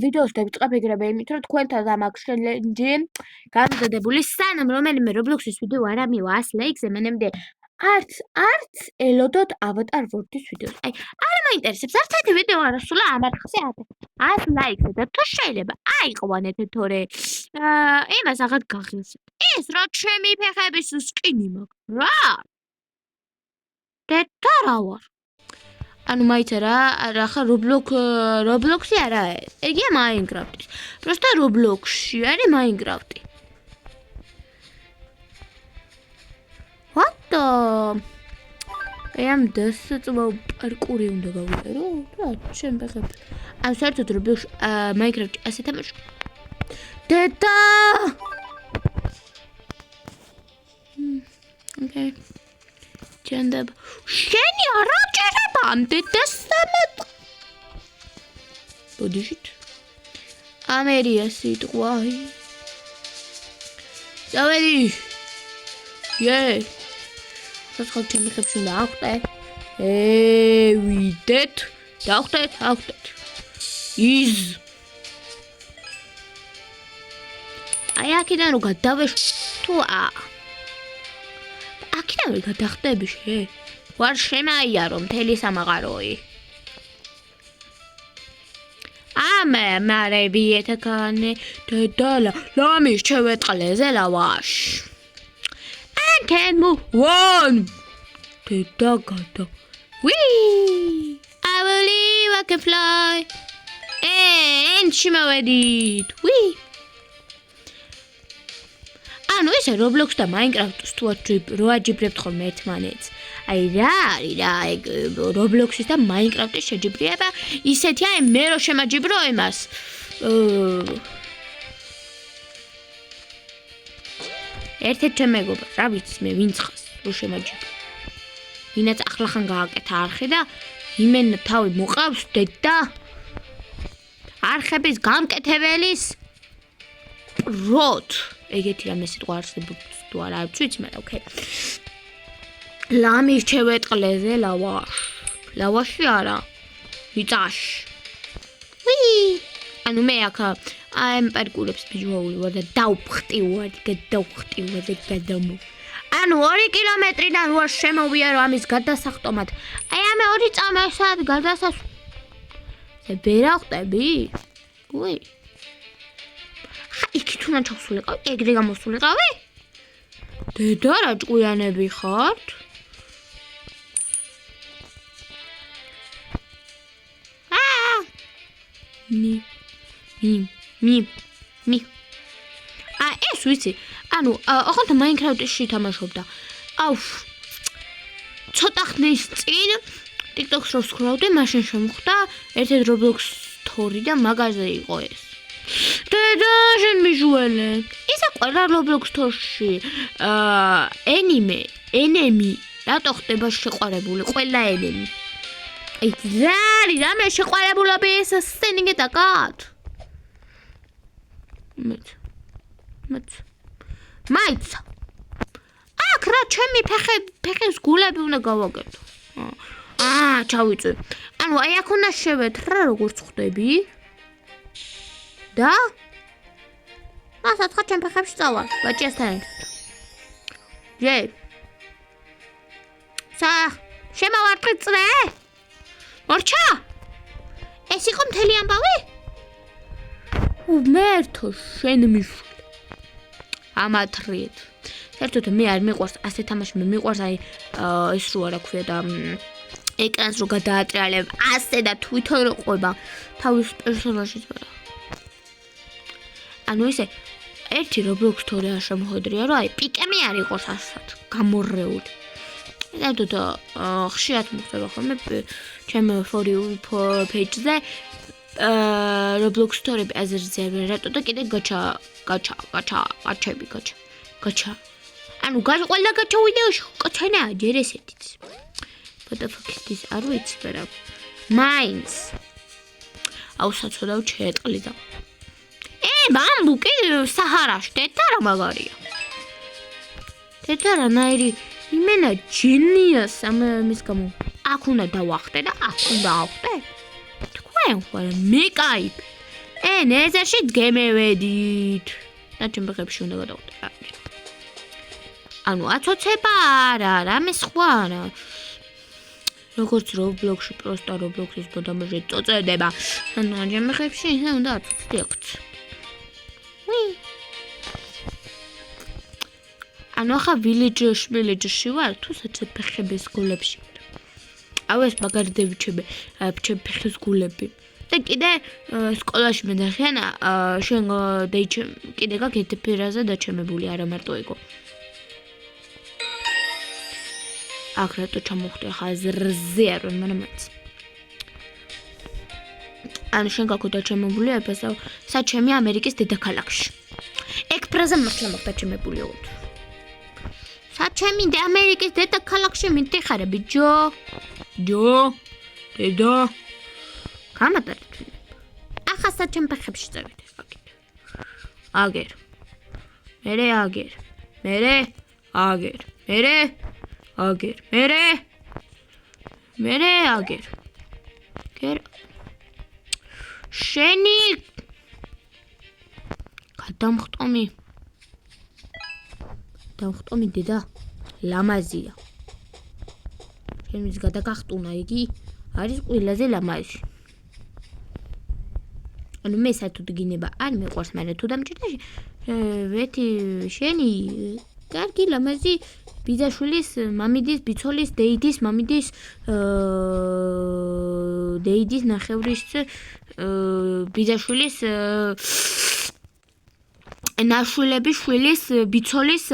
ვიდეოს დავიწყებ ეგრევე იმით, რომ თქვენთან ამ ჩელენჯი გამზადებული სანამ რომელიმე Roblox-ის ვიდეო არ ამივა 100 ლაიქზე, მანამდე არც ელოდოთ ავატარ ვორდის ვიდეოს. აი, არ მაინტერესებს, არც ერთი ვიდეო არ ასულა ამ არხზე 100 ლაიქზე და თუ შეიძლება აიყვანეთ, თორე იმას აღარ გაღილსებთ. ეს რა ჩემი ფეხების სკინი მაქვს, რა? და რა ვარ? ანუ მაიცა რა ხა Roblox-ი არა ეს. ეგია Minecraft-ის. Просто Roblox-ში არის Minecraft-ი. What the? ამ დასწვა პარკური უნდა გავიტარო? რა, შენ ფეხებს. ან საერთოდ Roblox Minecraft-ში ასე თამაშობ. დედა! Okay. Jandab. Sheni ara ჭერება ამ დედას სამეთ. ბოდიშით. ამერია სიტყვა. დავედი. საცხალ ჩემი ხებში უნდა ახვდე. ვიდეთ. დავხვდეთ. ის. აი აქედან რო გადავეშ თუ აქედან ვერ გადახტები შე. ვარ შემაიარო მთელი სამაღაროი. მარე ვიეთაკანე დედალა ლამის ჩევეტყლეზე ლავაშ. I can move on. დედა გადა. Wee! I believe I can fly. And შემოვედით. Wee! ანუ ესე Roblox და Minecraft-ს თუ რო აჯიბრებთ ხოლმე ერთმანეთს. აი რა არის რა ეგ Roblox-ის და Minecraft-ის შეჯიბრება ისეთი აი მე რო შემაჯიბრო იმას. ერთ-ერთ ჩემ მეგობარს რა ვიცი მე ვინც ხას რო შემაჯიბრო. ვინაც ახლახან გააკეთა არხი და იმენ თავი მოყავს დედა არხების გამკეთებელის პროთ. ეგეთი რამე სიტყვა არსებობს თუ არა არ ვიცი მაგრამ ოკეი. ლამის ჩევეტყლეზე ლავაში არა ვიწაში. ანუ მე აქ ამ პარკურებს ბიჯვაული ვარ და დავხტივარ და გადამო. ანუ 2 კილომეტრიდან ვარ შემოვიარო ამის გადასახტომად. აი ამ 2 წამასად გადასასვლელზე ვერ ავხტები? იქით უნდა ჩავსულიყავი, ეგრე გამოსულიყავი? დედა რა ჭკვიანები ხართ? მი. ეს ვიცი, ანუ ოღონდ Minecraft-ში თამაშობდა. ცოტა ხნის წინ TikTok-ს რო ვსკროლავდი, მაშინ შემოხვდა ერთ-ერთ Roblox story და მაგაზე იყო ეს. დედა შენ მიჟუელე. ისა ყველა Roblox story-ში enemy რატო ხდება შეყვარებული ყველა enemy. აი რამე შეყვარებულობი ეს სცენინგი დაკათ. მაიცა. აქ რა ჩემი ფეხების გულები უნდა გავაკეთო. ჩავიწვი. ანუ აი აქ უნდა შევეთ რა როგორც ხვდები. და? საცხა ჩემ ფეხებში წავალ, ბაჭიასთან ერთად. შემოვარტყი წრე? მორჩა? ეს იყო მთელი ამბავი? მერთო შენ მიშვი. ამათრიეთ. საერთოდ მე არ მიყვარს ასე თამაში, მე მიყვარს აი ეს რო არა ქვია და ეკრანს რო გადაატრიალებ ასე და თვითონ რო ყვება თავის პერსონაჟის ვარა. ანუ ესე ერთი Roblox story არ შემოხვედრია, რომ აი პიკემი არ იყოს ასად გამორეული. საერთოდ ხშირად მოხდება ხოლმე ჩემ for you page-ზე Roblox story-ები აზერზები რატო და კიდე გაჩა. ანუ ყველა გაჩა ვიდეოში გაჩანა ჯერ ესეთიც. What the fuck is this? არ ვიცი რა. Mines. აუსაცოდავ ჩეეტყლი და. ბამბუკი საჰარაში დედა რა მაგარია. დედა რანაირი იმენა ჯენიას ამის გამო. აქ უნდა დავახტე და აქ უნდა ავხტე. თქვენ ხარ მე კაიფ. ნეზერში დგემევედით. და ჩემ ფეხებში უნდა გადავხტე. ანუ აცოცება არა, რამე სხვა არა. როგორც Roblox-ში, პროსტა Roblox-ის ბოდამჟე წოწედება. ანუ ჩემ ფეხებში უნდა აცოცდეთ. ანუ ახლა village-ში ვარ, თუ საერთოდ ფეხების გულებში ვარ. აუ ეს მაგარი დავიჩები, ჩემ ფეხის გულები. და კიდე სკოლაში მენახიან, შენ კიდე გაქვს ერთ ფერაზე დაჩემებული, არა მარტო ეგო. აქ რატო ჩამოვხდი ახლა ზრზე არ ვარ, მაგრამ მეც. ანუ შენ გაქვს დაჩემებული საჩემი ამერიკის დედაქალაქში. ეგ ფრაზა მართლა მოხდაჩემებული ვარ. საჩემი ამერიკის დედაქალაქში მიდიხარ ბიჭო. ჯო დედა გამატარეთ. ახლა საჩემ ფეხებში წავიდე. აგერ. მერე აგერ. მერე აგერ. მერე აგერ. მერე აგერ. გერ შენი გადამხტომი დედა ლამაზია. შენ ის გადაგახტუნა იგი არის ყველაზე ლამაზი. ანუ მე საერთოდ გინება არ მეყვარს, მაგრამ თუ დამჭირდა ვეთი შენი კარგი ლამაზი ბიძაშვილის მამიდის ბიცოლის დეიდის მამიდის დეიდის ნახევრის ბიძაშვილის ნაშვილების შვილის ბიცოლის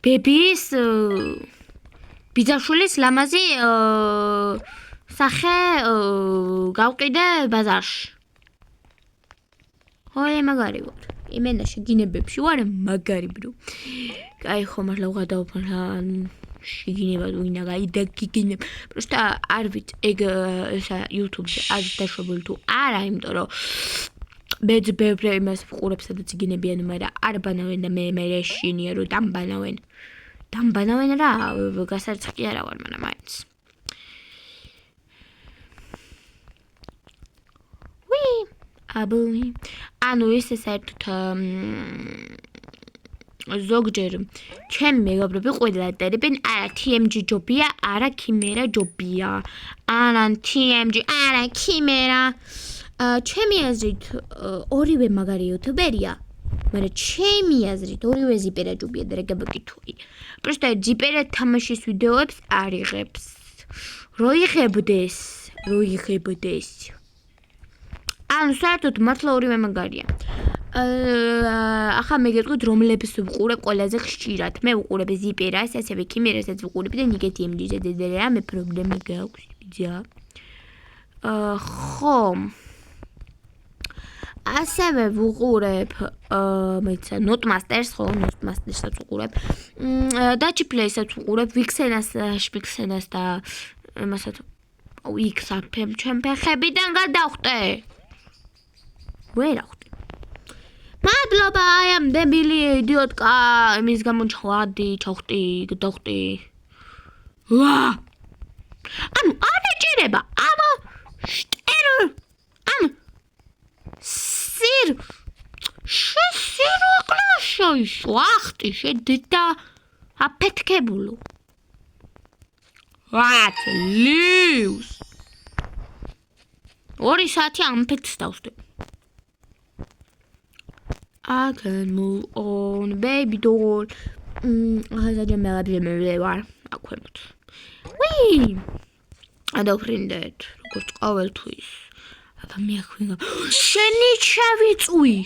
ბებიის ბიძაშვილის ლამაზი სახე გავყიდე ბაზარში. ой მაგარი ვარ. იმენაში გინებებში ვარ მაგარი bro. კაი ხო მართლა გადავფრა შეგინება ვინა გაიდა გიგინებ. просто არ ვიცი ეგ ესა YouTube-ზე არის დაშვებული თუ არა, იმიტომ რომ მეც ბევრი იმას ვყურებ სადაც იგინებიან, მაგრამ არ ბანავენ და მე შეშინია რომ დამბანავენ რა, გასარცხი არა ვარ, მაგრამ მაინც. აბლი. ანუ ესე საერთოდ ზოგჯერ ჩემი მეგობრები ყველა წერებენ არა TMG ჯობია, არა ქიმერა ჯობია. არა TMG, არა ქიმერა. ჩემი აზრით ორივე მაგარი იუთუბერია, მაგრამ ჩემი აზრით ორივე ზიპერა ჯობია და რა გაბაკითოი. просто ზიპერა თამაშის ვიდეოებს არ იღებს. რო იღებდეს. ანუ საერთოდ მართლა ორივე მაგარია. ახლა მე გეტყვით რომლებს ვყურებ ყველაზე ხშირად. მე ვყურებ ზიპერას, ასევე ქიმერასაც ვყურებ და ნიგე TMG-ზე და რამე პრობლემა გაქვს ბიძა. ხო. ასევე ვუყურებ მეცა Notmasters, ხო, Notmasters-საც ვუყურებ. Dachi Play-საც ვუყურებ, Vixen-ას და იმასაც X-აფემ ჩემ ფეხებიდან გადავხტე. ვერახტე. მადლობა, აი ამ დებილი იდიოტკა, იმის გამო ჩავხტი, გადავხტი. ვა! ანუ არ ეჭირება, ამა შტერო. სირო კლაშოიშო, ახტი შედედა აფეთქებულო. What leaves? 2 საათი ამფეთს დავსდებ. I can move on, baby doll. ახლა მე ვარ, აქვემოთ. ვი! ადავფრინდეთ, როგორც ყოველთვის. აბა მე აქვენა. შენი შევიწვი.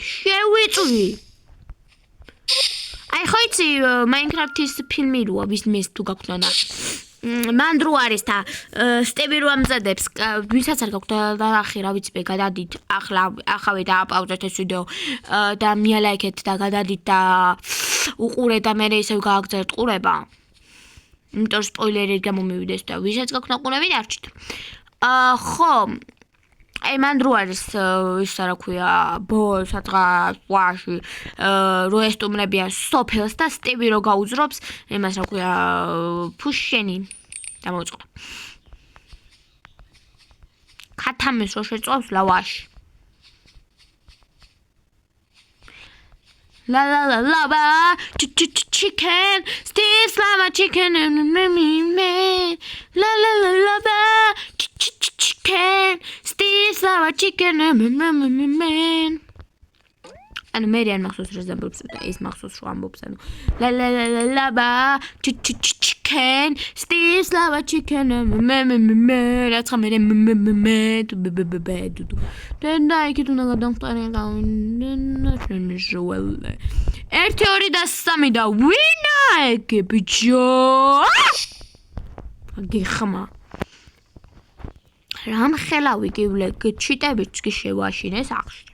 აი ხო იცი Minecraft-ის ფილმი როა ვისმეს თუ გაქვთანა. მან დრო არის და სტები რო ამზადებს, ვისაც არ გაქვთ და ახი რა ვიცი გადადით. ახლა დააპაუზეთ ეს ვიდეო და მიალაიქეთ და გადადით და უყურეთ და მე ისევ გააგზავნეთ ყურება. იმიტომ სპოილერები გამომივიდეს და ვისაც გაქვთ ყურები დარჩით. ხო აი მან დრო არის ის რა ქვია სადღაც ვაში რო ესტუმრებიან სოფელს და სტები რო გაუძრობს იმას რა ქვია ფუშენი დამოწყდა ქათამეს რო შეწვავს ლავაში La la la lava, chicken, Steve's lava chicken, la la la lava, chicken, Steve's lava chicken, ანუ მე არ მახსოვს რა ზამბობს და ის მახსოვს რომ ამბობს ანუ la la la la lava, chicken, Steve's lava chicken, რაცა მე და იქით უნდა გადამხტარიყავ ნაშენჟველე 1 2 და 3 და ვინაიკე ბიჭო გიხმა რამ ხელავი კივლე ჩიტებიც კი შევაშინეს ახში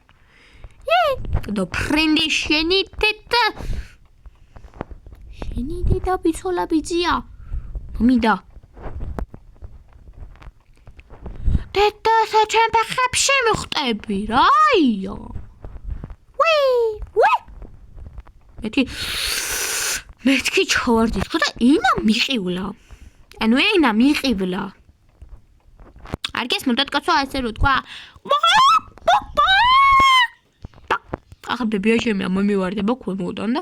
და ფრენდი შენი დედა ბიცოლა ბიძია მომიდა დედა საჩემ ფეხებში მიხტები რაია ვი მეთქი ჩავარდი ხო და ინა მიყივლა ანუ ენა მიყივლა არ გესმოდათ კაცო ასე რო თქვა ახლა ბებია ჩემი მომივარდება ქვემოდან და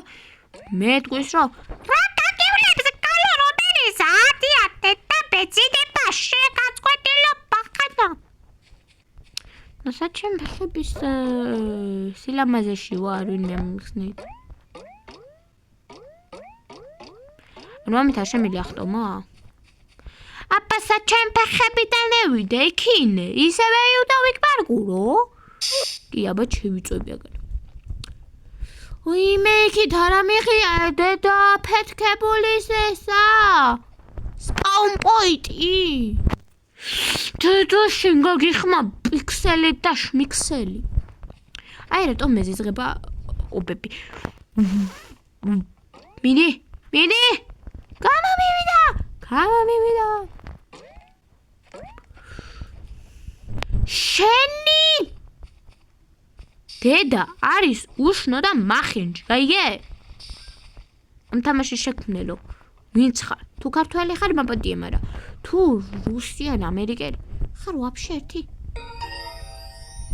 მე თქვის რომ რა გაგივლებს კალო რომელიც ათია დედა ბეძიდება შეგაწყვეტილო ბახანა ნასაც ჩემ ფეხების სილამაზეში ვარ ვინმე მიხსნით ანუ ამით არ შემიძლია ახტომა აბა საჩემ ფეხებიდან ევიდე იქინე ისევე იუდა ვიკბარგურო კი აბა შევიწვევი აგარ უი მე იქით არ ამიღია დედა ფეთქებულის ესა სპაუნ პოინტი დედა შენ გაგიხმა პიქსელი და შმიქსელი აი რატომ მეზიზღება ობები მინი გამომივიდა შენი დედა არის უშნო და მახინჯი, გაიგე? ამ თამაში შექმნელო. ვინც ხარ? თუ ქართველი ხარ, მაპატიე, მაგრამ თუ რუსიან, ამერიკელი ხარ ვაფშე ერთი.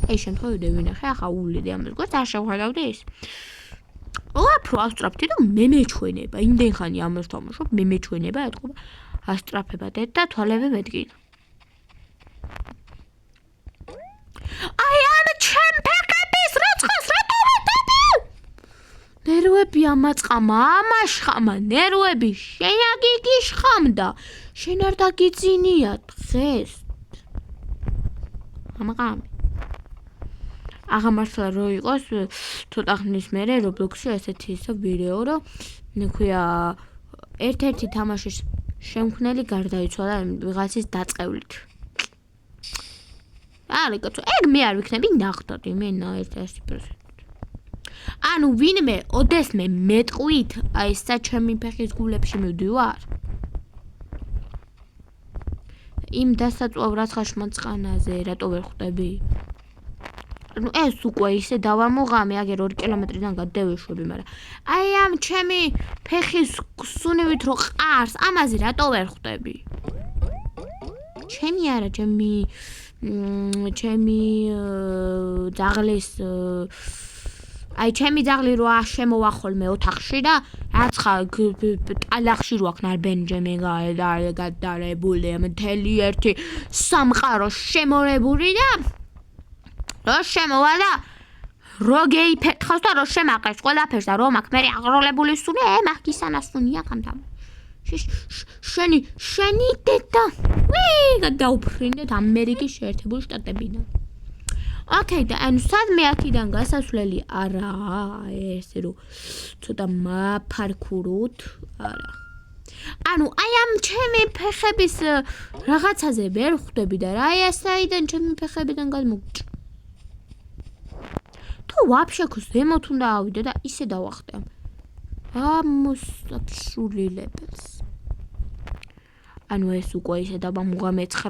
აი შემთხვევით ვინახე, ახლა ულიდე ამას გვერდს არ შევხედავდი ის. ოფრო ასტრაფთი და მე მეჩვენება. იმდენ ხანი ამას თამაშობ, მე მეჩვენება, ეთქობა. ასტრაფება დედა თვალები მედგინა. აი ამ ჩემფეკების როცხოს რატოვატები? ნერვები ამაწყამა, ამაშხამა, ნერვები შეაგიგიშხამდა. შენ არ დაგიძინია დღეს. ამაღამი. აღამართლა რო იყოს ცოტა ხნის მერე Roblox-ში ესეთი ისო ვიდეო, რომ ნიქვია ერთ-ერთი თამაშის შემქმნელი გარდაიცვალა ვიღაცის დაწყევლით. არა, კაცო, ეგ მე არ ვიქნები ნახტოდი, მე 100%. ანუ ვინმე ოდესმე მეტყვით აი საჩემი ფეხის გულებში მივდივარ. იმ დასაწვავ რაცხაშმაწყანაზე რატო ვერ ხვდები? ანუ ეს უკვე ისე დავამოღამე, აგერ 2 კილომეტრიდან გადდევიშვები, მაგრამ აი ამ ჩემი ფეხის სუნივით რო ყარს, ამაზე რატო ვერ ხვდები? ჩემი არა, ჩემი ძაღლის აი ჩემი ძაღლი რო შემოვა ხოლმე ოთახში და რაცხა ტალახში რო აქ ნარბენჯემი გადარებული მთელი ერთი სამყარო შემორებული და რო შემოვა და რო გეიფეთხავს და რო შემაყეს ყველაფერს და რომ აქ მე აღროლებული სული მაგისანასუნია კამდამ შენი დედა გადაუფრინდეთ ამერიკის შეერთებული შტატებიდან ოკეი და ანუ სადმე აქიდან გასასვლელი არაა ესე რომ ცოტა მაფარქუროთ არა ანუ აი ამ ჩემი ფეხების რაღაცაზე ვერ ხვდები და რა აი ასაიდან ჩემი ფეხებიდან გადმოგჭ თუ ვაფშე ზემოთ უნდა ავიდე და ისე დავახტე ამოსაბშულილებელს ანუ ეს უკვე ისე დაბამუღამე 9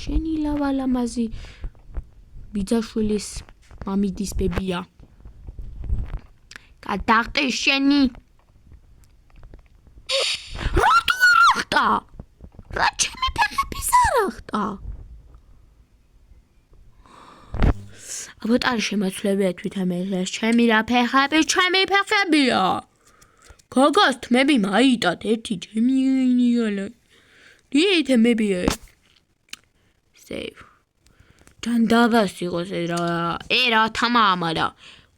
შენი ლავა ლამაზი ბიძაშვილის მამიდის ბებია გადაღტე შენი რატო რა ჩემი ფეხების არახტა აბოტარი შემაცვლებია თვითამელეს ჩემი რა ფეხები ჩემი ფეხებია გოგოს თმები მაიტად ერთი ჩემიალა რითმებია save ჯანდაბას იყოს რა თამამარა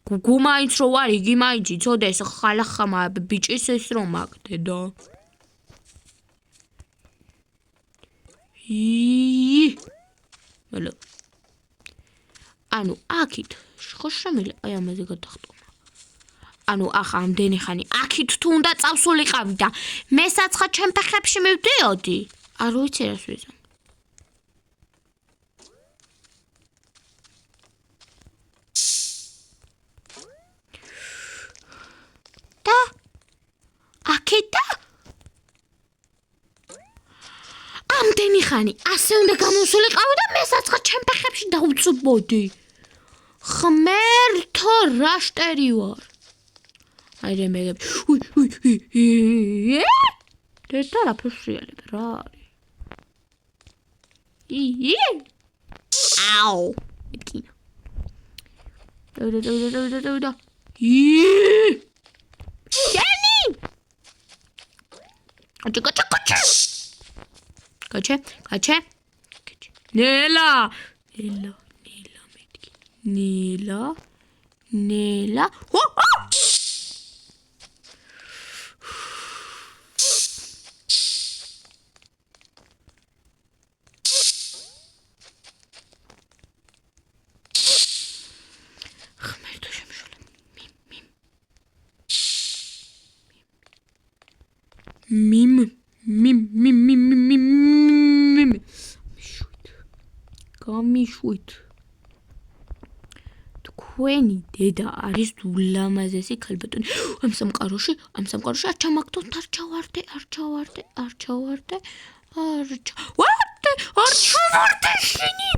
გუგუ მაინც რო ვარ იგი მაინც იცოდეს ხალახმა ბიჭის ეს რომ მაგდედო მოლო ანუ აქით ხო შემიძლია აი ამაზე გადახტომა ანუ ახლა ამდენი ხანი აქით თუ უნდა წავსულიყავი და მე საცხად ჩემ ფეხებში მივდიოდი არ ვიცი რას ვიზამ და აქეთ და ამდენი ხანი ასე უნდა გამოსულიყავი და მე საცხად ჩემ ფეხებში დავწუბოდი ხმერთო რაშტერი ვარ აი რემეგებ დედა რა ფესრიალებ რა არის აუ მეკინა და შენი გაჩე ნელა მეთქი ნელა ხმერთო შემშოლა მიმ გამიშვით თქვენი დედა არის ულამაზესი ქალბატონი ამ სამყაროში არ ჩავარდე შენი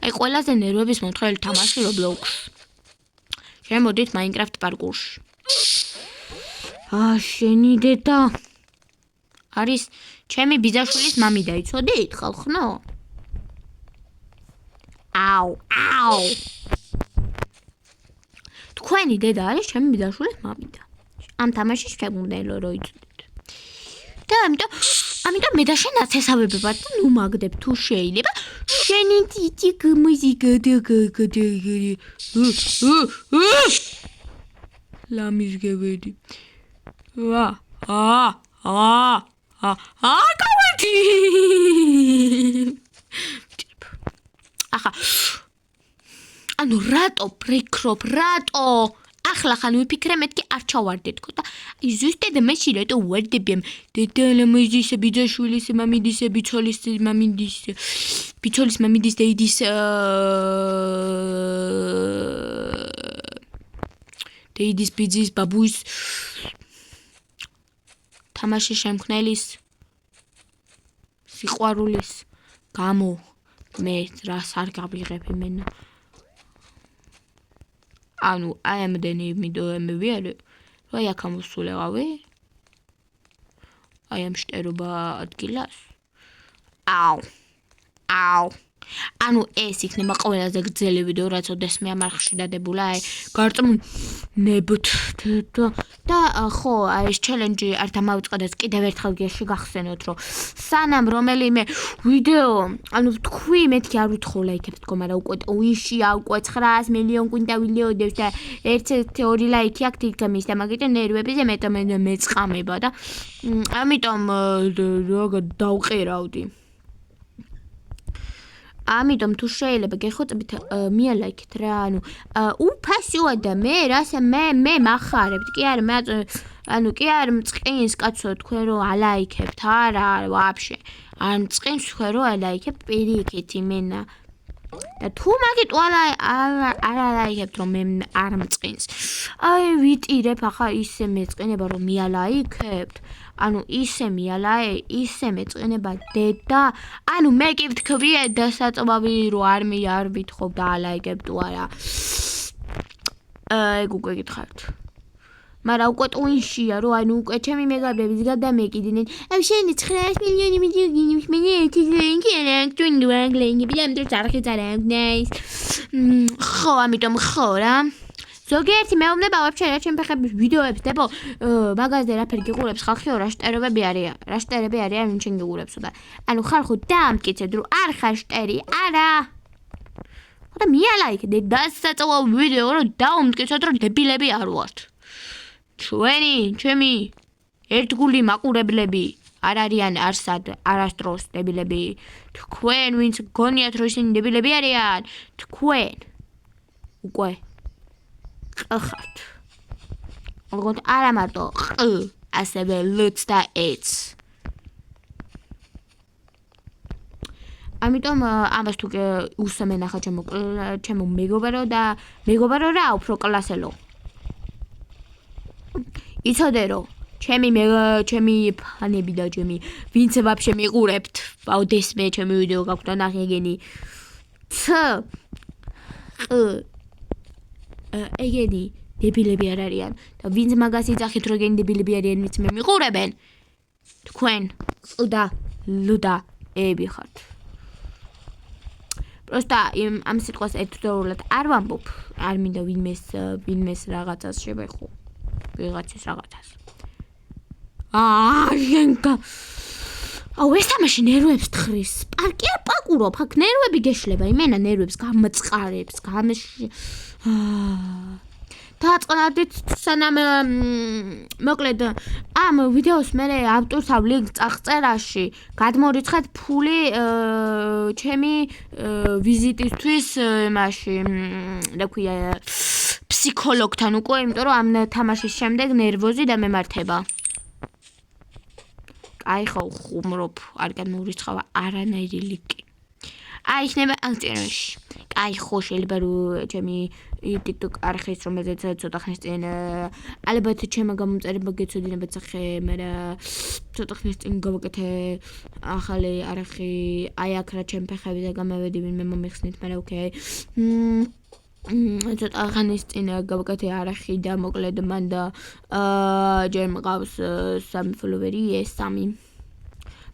აი ყველაზე ნერვების მომთხრელი თამაში Roblox შემოდით Minecraft პარკურში შენი დედა არის ჩემი ბიძაშვილის მამიდა იცოდით ხალხნო აუ თქვენი დედა არის ჩემი ბიძაშვილის მამიდა ამ თამაშში შეგვიძლია რო იცოდეთ და ამიტომ მე და შენ აცესავები ვართ და ნუ მაგდებ თუ შეიძლება შენი დიდი მუსიკა ლამის გევედი ვა გავედი ახლა ანუ რატო პრიქრობ რატო ახლა ხან ვიფიქრე მეთქი არ ჩავარდეთ ხო და აი ზუსტად მეში რატო ვარდებიან დედა ლამაზისა ბიძაშვილის მამიდისა ბიცოლის მამიდის ბიცოლის მამიდის დეიდის დეიდის ბიძის ბაბუის თამაში შემქმნელის სიყვარულის გამო მე რას არ გავიღებ იმენა ანუ აი ამდენი მიდოემები არის რა აქ ამოსულეღავი აი ამ შტერობა ადგილას აუ ანუ ეს იქნება ყველაზე გრძელი ვიდეო რაც ოდესმე ამ არხში დადებულა აი გარწმუნებთ და ხო აი ეს ჩელენჯი არ დამავიწყდეთ კიდევ ერთხელ გახსენოთ რომ სანამ რომელიმე ვიდეო ანუ თქვი მეთქი არ ვითხოვ ლაიქებს თქო მაგრამ უკვე უიშია უკვე 900 მილიონი გვინდა ვილიოდებს და 1-2 ლაიქი აქ თითქმის და მაგიტო ნერვებზე მეწყამება და ამიტომ როგორ დავყირავდი ამიტომ თუ შეიძლება გეხოცებით მიალაიქეთ რა ანუ უფასოა და მე რასა მე მახარებთ კი არა მე ანუ კი არ მწყინს კაცო თქვენ რომ ალაიქებთ არა ვაფშე არ მწყინს თქვენ რომ ალაიქებთ პირიქით იმენა და თუ მაგით არ ალაიქებთ რომ მე არ მწყინს აი ვიტირებ ახლა ისე მეწყინება რომ მიალაიქებთ ანუ ისე ისე მეწყინება დედა ანუ მე კი ვთქვი დასაწვავი რომ არ ვითხოვ და ალაიქებ თუ არა ეგ უკვე გითხარით მაგრამ უკვე ტვინშია, რომ ანუ უკვე ჩემი მეგობრების გადამეკიდნენ. ამ შენი 9 მილიონი მიგიგინებს მე 1 ლინკი არა ტვინი ვანგლინგი ბიამდროს არხიც არა ნაის. ხო, ამიტომ ხო რა. ზოგიერთი მეუბნება ვაფშე რა ჩემ ფეხების ვიდეოებს დებო მაგაზე რაფერი გიყურებს ხალხი რა შტერებები არიან რა შტერები არიან ვინ შენ გიყურებსო და ანუ ხარ ხო დაამტკიცეთ რომ არ ხარ შტერი არა და მიალაიქე დასაწვა ვიდეო რომ დაუმტკიცოთ რომ დებილები არ ვართ ჩემი ერთგული მაყურებლები არ არიან არსად არასდროს დებილები თქვენ ვინც გონიათ რომ ისინი დებილები არიან თქვენ უკვე ხართ. ოღონდ არა მარტო ასევე ლუც და ეც. ამიტომ ამას თუ უსმენ ახლა ჩემო მეგობარო და მეგობარო რა უფრო კლასელო. იცოდე რომ ჩემი ფანები და ჩემი ვინც ვაფშე მიყურებთ. აუდესმე ჩემი ვიდეო გაქვთ და ნახეგენი. ეგენი დებილები არ არიან და ვინც მაგას იძახით რომ ეგენი დებილები არიან ვინც მე მიყურებენ თქვენ და ლუდა ები ხართ პროსტა ამ სიტყვას ერთდროულად არ ვამბობ არ მინდა ვინმეს რაღაცას შევეხო ვიღაცის რაღაცას ჟენკა აუ ეს თამაში ნერვებს თხრის პარკი არ პაკურობ აქ ნერვები გეშლება იმენა ნერვებს გამწყარებს დააწყნარდით სანამ მოკლედ ამ ვიდეოს მე ავტორს ლინკს წაღწერაში გადმორიცხეთ ფული ჩემი ვიზიტისთვის მაშინ რა ქვია ფსიქოლოგთან უკვე იმიტომ რომ ამ თამაშის შემდეგ ნერვოზი და მემართება აი ხო ხუმრობ არ განმორიცხავა არანაირი ლინკი აი იქნება ამ წერაში აი ხო შეიძლება რომ ჩემი TikTok არხის რომელზეც ცოტა ხნის წინ ალბათ ჩემო გამომწერება გეცოდინებათ სახე მაგრამ ცოტა ხნის წინ გავაკეთე ახალი არხი აი აქ რა ჩემ ფეხები და გამოვედი ვინმე მომიხსნით მაგრამ ოკეი ცოტა ხნის წინ გავაკეთე არხი და მოკლედ მან და ჯერ მყავს 3 ფოლოვერი ეს 3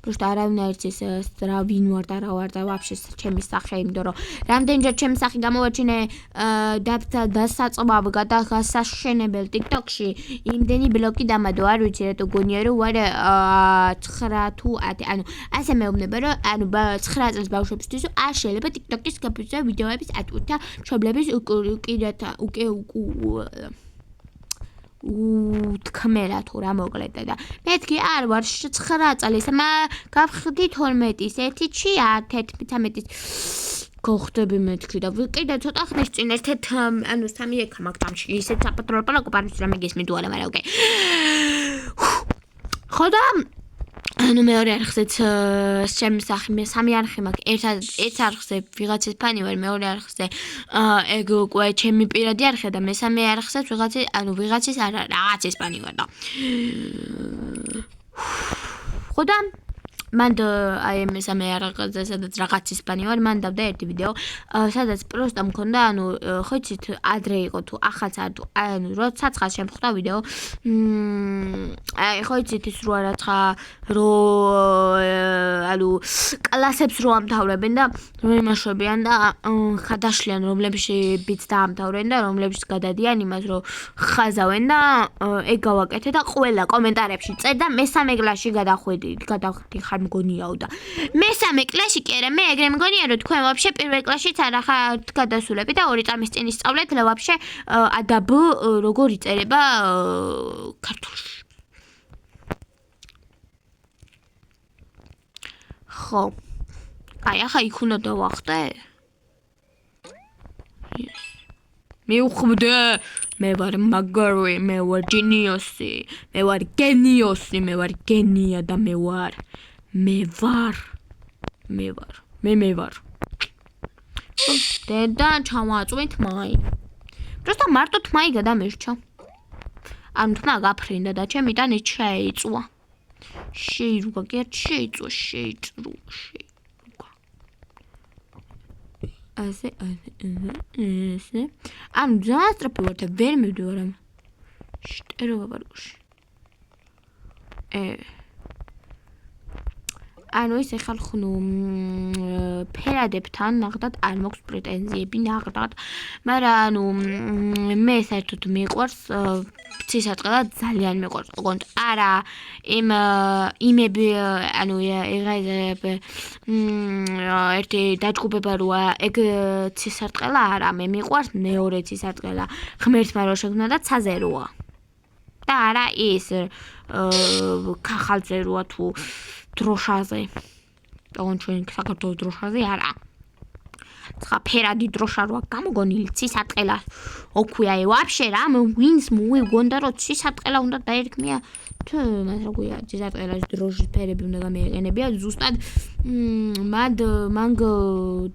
просто არავინ არ იცის რა ვინ ვარ და რა ვარ და ვაფშე ჩემი სახე იმიტომ რომ რამდენჯერ ჩემი სახე გამოვაჩინე დასაწყობ გადასაშენებელ TikTok-ში იმდენი ბლოკი დამადო არ ვიცი რატო გონია რომ ვარ 9 თუ 10 ანუ ასე მეუბნება რომ ანუ 9 წელს ბავშვებისთვის არ შეიძლება TikTok-ის გაფიცე ვიდეოების ატვირთა მშობლების უკვე თქმელა თუ რა მოკლედ და მეთქი არ ვარ 9 წლის გავხდი 12-ის 1-ში 13-ის გოხდები მეთქი და კიდე ცოტა ხნის წინ ერთ ანუ 3 ეკა მაგდამში ისეთ საპატრულო პარკს რამე გესმით თუ არა მაგრამ ოკეი ხოდა ანუ მეორე არხზეც ჩემი სახე მე 3 არხი მაქვს ერთ არხზე ვიღაცის ფანი ვარ მეორე არხზე ეგ უკვე ჩემი პირადი არხია და მესამე არხზეც ვიღაცის არა რაღაცის ფანი ვარ და ხოდა მან აი მესამე არხზე სადაც რაღაცის ფანი ვარ მან დავდა ერთი ვიდეო სადაც პროსტა მქონდა ანუ ხო იცით ადრე იყო თუ ახალს არ თუ ანუ როცა ცხადს შემხვდა ვიდეო აი ხო იცით ის რო რაცა რო ანუ კლასებს რო ამთავრებენ და რო იმაშვებიან და ხადაშლიან რომლებშიც დაამთავრენ და რომლებშიც გადადიან იმას რო ხაზავენ და ეგ გავაკეთე და ყველა კომენტარებში წერ და მესამე კლასში გადახვედი ხარ მგონიაო და მესამე კლასში კი არა მე ეგრე მგონია რომ თქვენ ვაფშე პირველ კლასშიც არ ახართ გადასულები და 2 წამის წინ ისწავლეთ და ვაფშე ადაბ როგორ იწერება ქართულში ხო აი ახლა იქ უნდა დავახტე მე უხმდე მე ვარ მაგარი მე ვარ ჯენიოსი მე ვარ გენიოსი მე ვარ გენია და მე ვარ და ჩავაწვით მაი просто მარტო თმაი გადამერჩა ანუ თმა გაფრინდა და ჩემი ტანი შეიწვა შეირუგა გერჩ შეიწვა ასე ანუ ძალიან სწრაფი ვარ და ვერ მივდივარ შტეროვა ბარგოში. ანუ ის ეხლა ხნუ ფერადებთან ნახდათ არ მაქვს პრეტენზიები ნახდათ, მაგრამ ანუ მე საერთოდ მიყვარს ცისარტყელა ძალიან მიყვარს. ოღონდ არა იმები ანუ ერთი დაჯგუფება როა ეგ ცისარტყელა არა მე მიყვარს მეორე ცისარტყელა ღმერთმა რო შექმნა და ცაზე როა. და არა ის ქახალზე როა თუ დროშაზე. ოღონდ ჩვენ საქართველოს დროშაზე არა. ცხა ფერადი დროშა როა გამოგონილი ცისარტყელა. ოქვია ვაფშე რა ვინც მოვიგონდა რომ ცისარტყელა უნდა დაერქმია. თუ მას რა ქვია ცისარტყელას დროშის ფერები უნდა გამეყენებია ზუსტად მან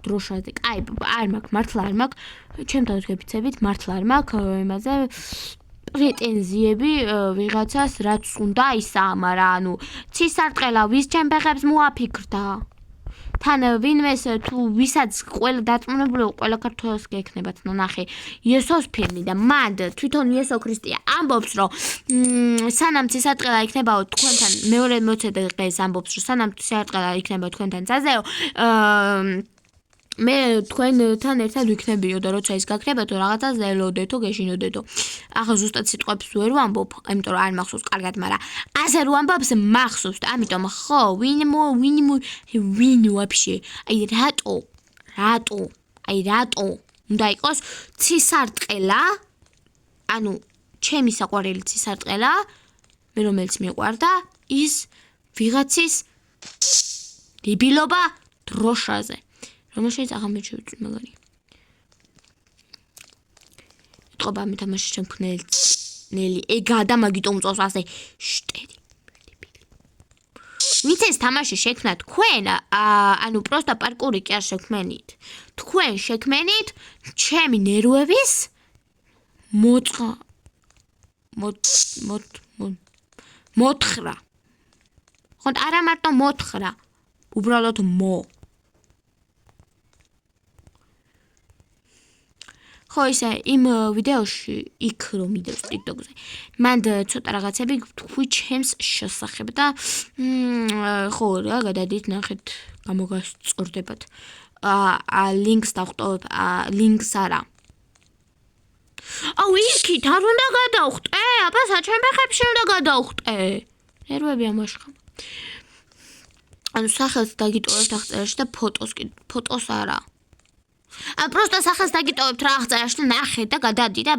დროშაზე. კაი არ მაქვს მართლა არ მაქვს. ჩემთან შეგეფიცებით მართლა არ მაქვს იმაზე პრეტენზიები ვიღაცას რაც უნდა ისა, მაგრამ ანუ ცისარტყელა ვის ჩემფეხებს მოაფიქრდა? თან ვინმეს თუ ვისაც ყველა დაწმუნებული ყველა ქართველს გექნებათ ნახე იესოს ფილმი და მანდ თვითონ იესო ქრისტე ამბობს რომ სანამ ცისარტყელა იქნებაო თქვენთან მეორე მოცედა დღეს ამბობს რომ სანამ ცისარტყელა იქნება თქვენთან ძაზეო მე თქვენთან ერთად ვიქნებიო და როცა ის გაქნებათო რაღაცას ელოდეთო გეშინოდეთო. ახლა ზუსტად სიტყვებს ვერ ვამბობ, იმიტომ რომ არ მახსოვს კარგად, მაგრამ ასე რომ ამბობს მახსოვს და ამიტომ ხო ვინ ვაფშე აი რატო უნდა იყოს ცისარტყელა ანუ ჩემი საყვარელი ცისარტყელა მე რომელიც მიყვარდა ის ვიღაცის დებილობა დროშაზე რომელშიც აღამე შევიწვი მაგარი. ეთყობა მე თამაში შემქმნელი ეგა და მაგიტომ წავს ასე შტერი. ვინც ეს თამაში შექმნა თქვენ ანუ პროსტა პარკური კი არ შექმნით. თქვენ შექმნით ჩემი ნერვების მოთხრა. ხონდ არა მარტო მოთხრა უბრალოდ ხო ისე იმ ვიდეოში იქ რომ მიდევს TikTok-ზე. მანდ ცოტა რაღაცები თქვი ჩემს შესახებ და ხო რა გადადით ნახეთ გამოგასწორდებათ. ლინკს დავხტოვებ ლინკს არა. აუ იქით არ უნდა გადავხტე? აბა საჩემბეხებში უნდა გადავხტე. ნერვები ამაშხა. ანუ სახელს დაგიტოვებთ აღწერაში და ფოტოს არა. პროსტა სახელს დაგიტოვებთ რა აღწერაში და ნახეთ და გადადი და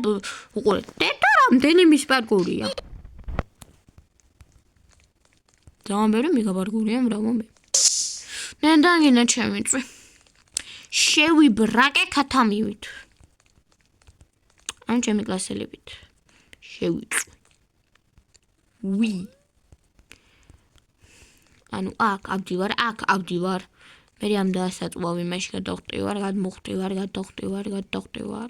უყურეთ. და რამდენი მის პარკურია. ძალიან ბევრი მიგაპარკურია მრავალ მე. ნენდანგინა ჩემი წვი. შევიბრაკე ქათამივით. ან ჩემი კლასელებით. შევიწვი. ანუ აქ ავდივარ. მე ამ დაასაწვავ იმაში გადავხტივარ, გადმოხტივარ.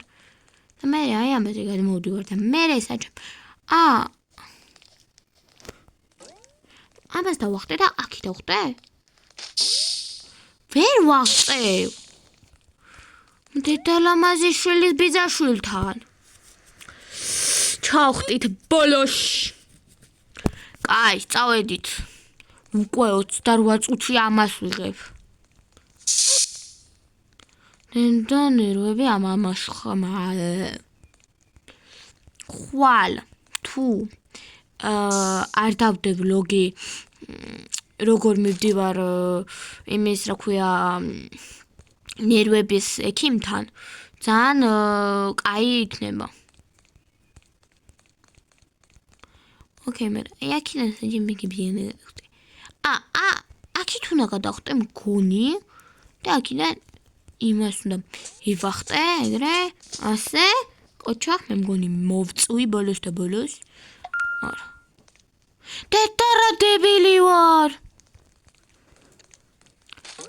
და მე აი ამაზე გადმოვდივარ და მე საჭამ. ამას დავახტე და აქი დავხტე? ვერ ვახტევ. დედალამაზი შვილის ბიძაშვილთან. ჩავხტით ბოლოში. კაი, წავედით. უკვე 28 წუთი ამას ვიღებ. და ნერვები ამაშხმა. ხვალ თუ არ დავდე ვლოგი როგორ მივდივარ იმის რა ქვია ნერვების ექიმთან ძალიან კაი იქნება. ოკეი მე აქედან საჯიმიგებიანი აქით უნდა გადავხტე მგონი და აქედან იმას უნდა ივახტე ეგრე ასე კოჩახ მე მგონი მოვწვი ბოლოს და ბოლოს არა დედარა დებილი ვარ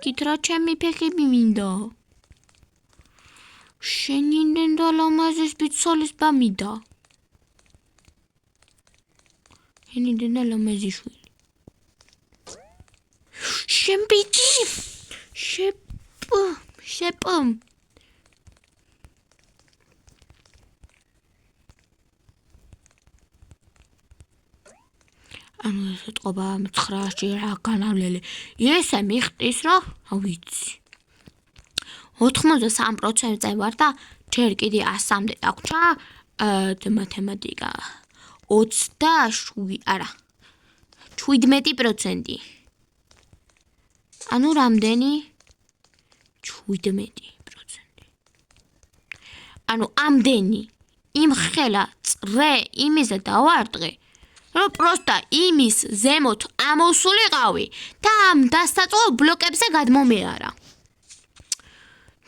კითრა ჩემი ფეხები მინდა შენი დედალამაზის ბიცოლის ბამიდა შენი დედალამაზი შვილი შემბიჭი შეპომ ანუ ეს ეთყობა 9-ში რა განავლელი. ესე მიხტის რა, ვიცი. 83%-ზე ვარ და ჯერ კიდე 100-მდე დაგვრჩა მათემატიკა. 17%. ანუ რამდენი? 17%. ანუ ამდენი იმ ხელა წრე იმიზე დავარტყი, რომ პროსტა იმის ზემოთ ამოსულიყავი და ამ დასაწყო ბლოკებზე გადმომეარა.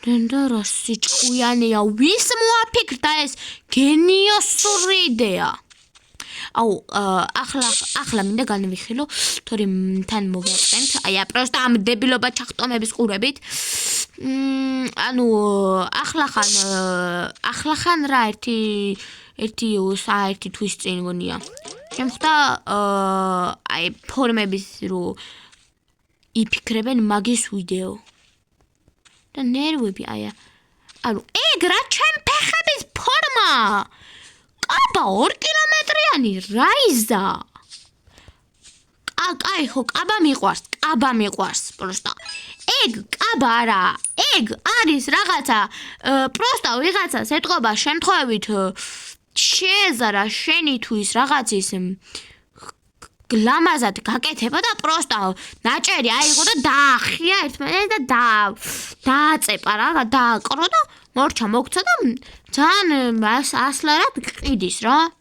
და რა სიჭკვიანია, ვის მოაფიქრდა ეს გენიოსური იდეა? აუ, ახლა მინდა განვიხილო, თორემ თან მოვაწყენთ, აი, პროსტა ამ დებილობა ჩახტომების ყურებით. ანუ ახლახან რა ერთი თვის წინ გონია. შემხვდა აი ფორმების რო იფიქრებენ მაგის ვიდეო. და ნერვები აი ანუ ეგ რა ჩემ ფეხების ფორმა. კაბა 2 კილომეტრიანი რაიზა. კაი ხო, კაბა მიყვარს პროსტა. ეგ კაბა არა, ეგ არის რაღაცა, პროსტა ვიღაცას ეთყობა შემთხვევით შეეზარა შენი თვის რაღაცის გლამაზად გაკეთება და პროსტა ნაჭერი აიღო და დაახია ერთმანეთს და დააწეპა რა, დააკრო და მორჩა მოგცა და ძალიან ასლარად ყიდის რა.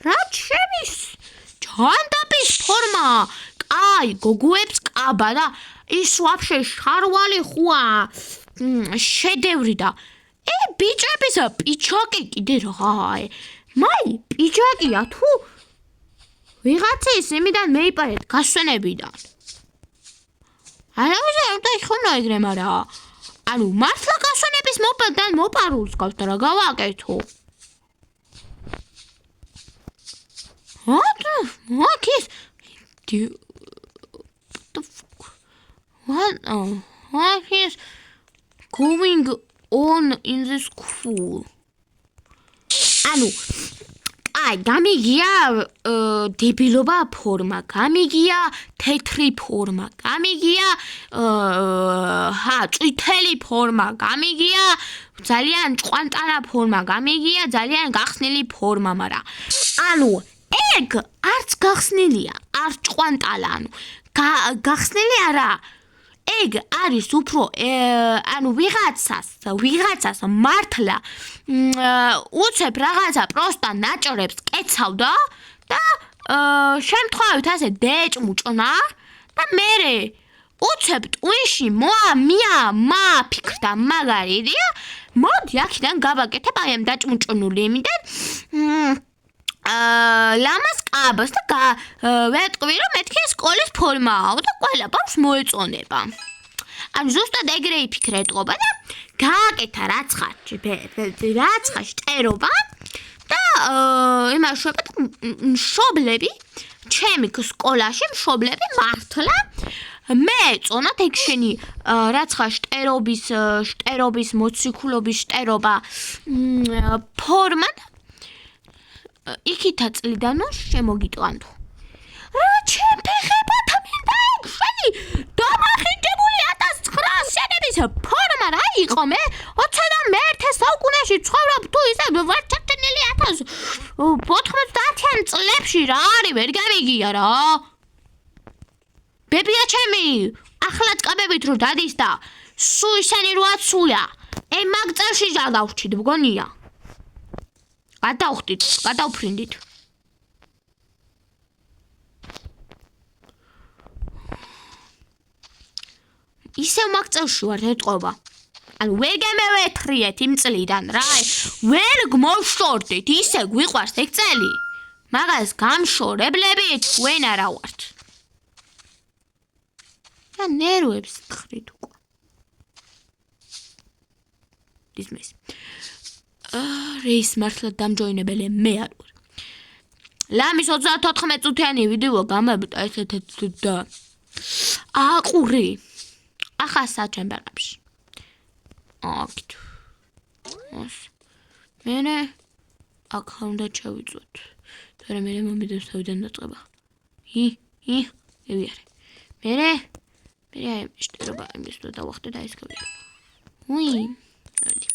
რა ჩემის ჯანდაბის ფორმა. კაი, გოგოებს კაბა და ის ვაფშე შარვალი ხუა შედევრი და ბიჭების პიჩაკი კიდე რა. მაი პიჩაკია თუ ვიღაცის იმიდან მეიპარეთ გასვენებიდან. არავის არ დაიხმო ეგრე, მაგრამ ანუ მართლა გასვენების მოპარულს გავთ რა გავაკეთო. What is going on in the school? ანუ აი გამიგია დებილობა ფორმა, გამიგია თეთრი ფორმა, გამიგია წითელი ფორმა, გამიგია ძალიან ჭკვანტარა ფორმა, გამიგია ძალიან გახსნილი ფორმა, მაგრამ ანუ ეგ არც გახსნილია, არც ჭკვანტალა, ანუ გახსნილი არა. ეგ არის უფრო ანუ ვიღაცას მართლა უცებ რაღაცა პროსტა ნაჭრებს კეცავდა და შემთხვევით ასე დეჭმუჭნა და მერე უცებ ტვინში მაფიქრდა მაგარი იდეა. მოდი აქედან გავაკეთებ აი ამ დაჭმუჭნული იმიდან ლამას კაბას და ვეტყვი რომ მეთქი სკოლის ფორმაა და ყველა ბავშვს მოეწონება. ანუ ზუსტად ეგრე იფიქრე ეთყობა და გააკეთა რაცხაში შტერობა და იმაშუებად მშობლები ჩემი სკოლაში მშობლები მართლა მეეწონათ ეგ შენი რაცხა შტერობის მოციქულობის შტერობა ფორმა იქითა წლიდან შემოგიტყვანთო. რა ჩემ ფეხებათა მინდა ეგ შენი დამახინჯებული 1900-იანების ფორმა რა იყო მე 21 საუკუნეში ცხოვრობ თუ ისე ვარჩენილი 90-იან წლებში რა არის ვერ გამიგია რა. ბებია ჩემი ახლაც კაბებით რო დადის და სულ ისენი რო აცულა მაგ წელში გადავჭით მგონია. გადავფრინდით. ისევ მაგ წელში ვარ ეთყობა. ანუ ვერ გამევეთრიეთ იმ წლიდან რა. ვერ გმოვშორდით, ისე გვიყვარს ეგ წელი. მაგას გამშორებლები თქვენ არა ვართ. და ნერვებს თხრით უკვე. ისმის. რეის მართლა დამჯოინებელი მე არ ვარ. ლამის 34 წუთიანი ვიდეო გამებდა ესეთ და აყური. ახლა საჩემბერებში. აკით. მენე აქ უნდა ჩავიწოთ. თორე მე მომიდევს თავიდან დაწყება. ევიარე. მე აი შტერობა იმის და დავახტე და ეს გავიარე. დავიდი.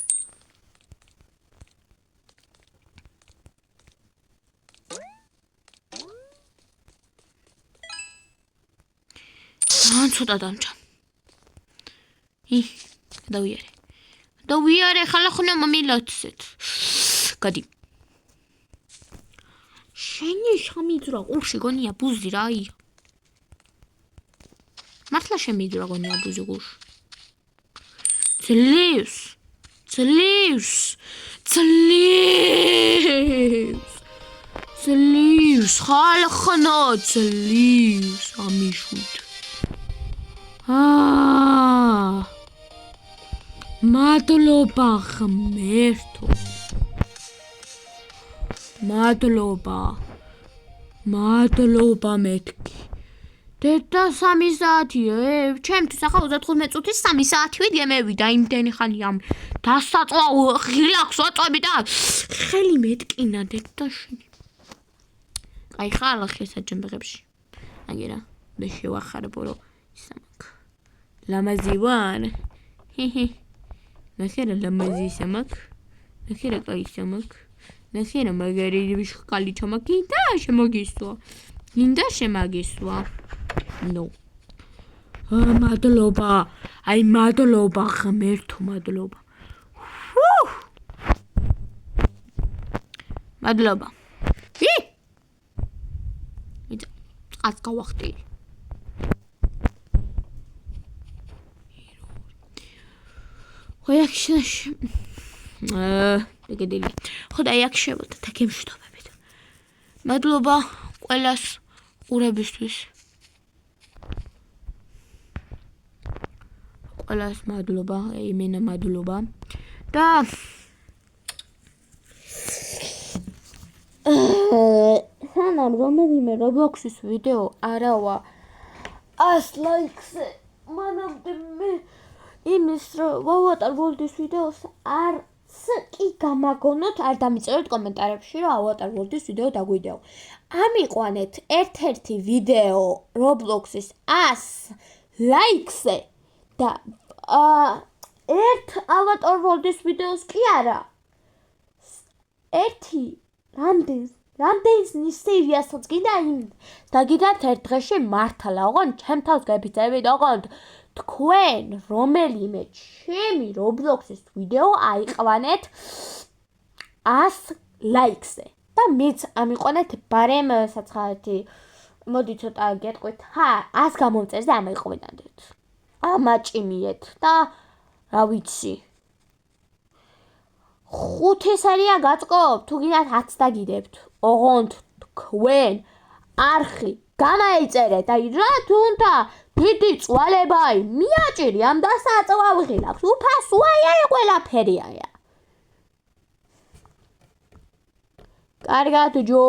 ცოტა დამჭა. დავიარე, ხალხ ხონა მომილოცეთ. გადი. შენი შამიძრა ყურში გონია ბუზი რა ია. მართლა შემიძრა გონია ბუზი ყურში. ძლივს ხალხნა ძლივს ამიშვით. მადლობა ღმერთო. მადლობა მეთქი. დედა 3 საათია, ჩემთვის ახლა 35 წუთის 3 საათი ვიდე მევიდა იმდენი ხანი ამ დასაწყვა ღილაკს ვაწვევი და ხელი მეტკინა დედა შენი. აი ხალხი საჯამბღებში. აგერა და შევახარებო რომ ისამაკ. ლამაზი ვარ. ნახერა ლამაზი სამაკ. ნახერა კაი სამაკ. ნახერა მაგარი ვიშკალი ჩამაკი და შემოგისვა. გინდა შემაგისვა. ნო. მადლობა. აი მადლობა ღმერთო მადლობა. მადლობა. ას გავახტი. ეგედილი. ხოდა აქ შევდოთ და გემშვიდობებით. მადლობა ყველას ყურებისთვის. ყველას მადლობა, იმენა მადლობა. და სანამ რომელიმე Roblox-ის ვიდეო არავა 100 ლაიქზე, მანამდე მე იმის ვავატარ World-ის ვიდეოს არც კი გამაგონოთ, არ დამიწეროთ კომენტარებში, რომ ავატარ World-ის ვიდეო დაგვიდეო. ამიყვანეთ ერთ-ერთი ვიდეო Roblox-ის 100 ლაიქზე და ერთ ავატარ World-ის ვიდეოს კი არა. ერთი რამდენს სერიასაც კიდე იმ დაგიდათ ერთ დღეში მართლა, ოღონ ჩემ თავს გაფიცებით, ოღონ თქვენ რომელიმე ჩემი Roblox-ის ვიდეო აიყვანეთ 100 ლაიქზე და მეც ამიყვანეთ ბარემ საცხაეთი. მოდი ცოტა გეტყვით. 100 გამომწერს და ამიყვანეთ. ამაჭიმიეთ და რა ვიცი. 5 სერია გაწყობ, თუ გინდათ 10 დაგიდებთ. ოღონდ თქვენ არხი გამაიწერეთ, აი რა თუნდა დიდი წვალებაი, მიაჭირი ამ დასაწვავ ღილაკს, უფასოა ყველაფერია. კარგად ჯო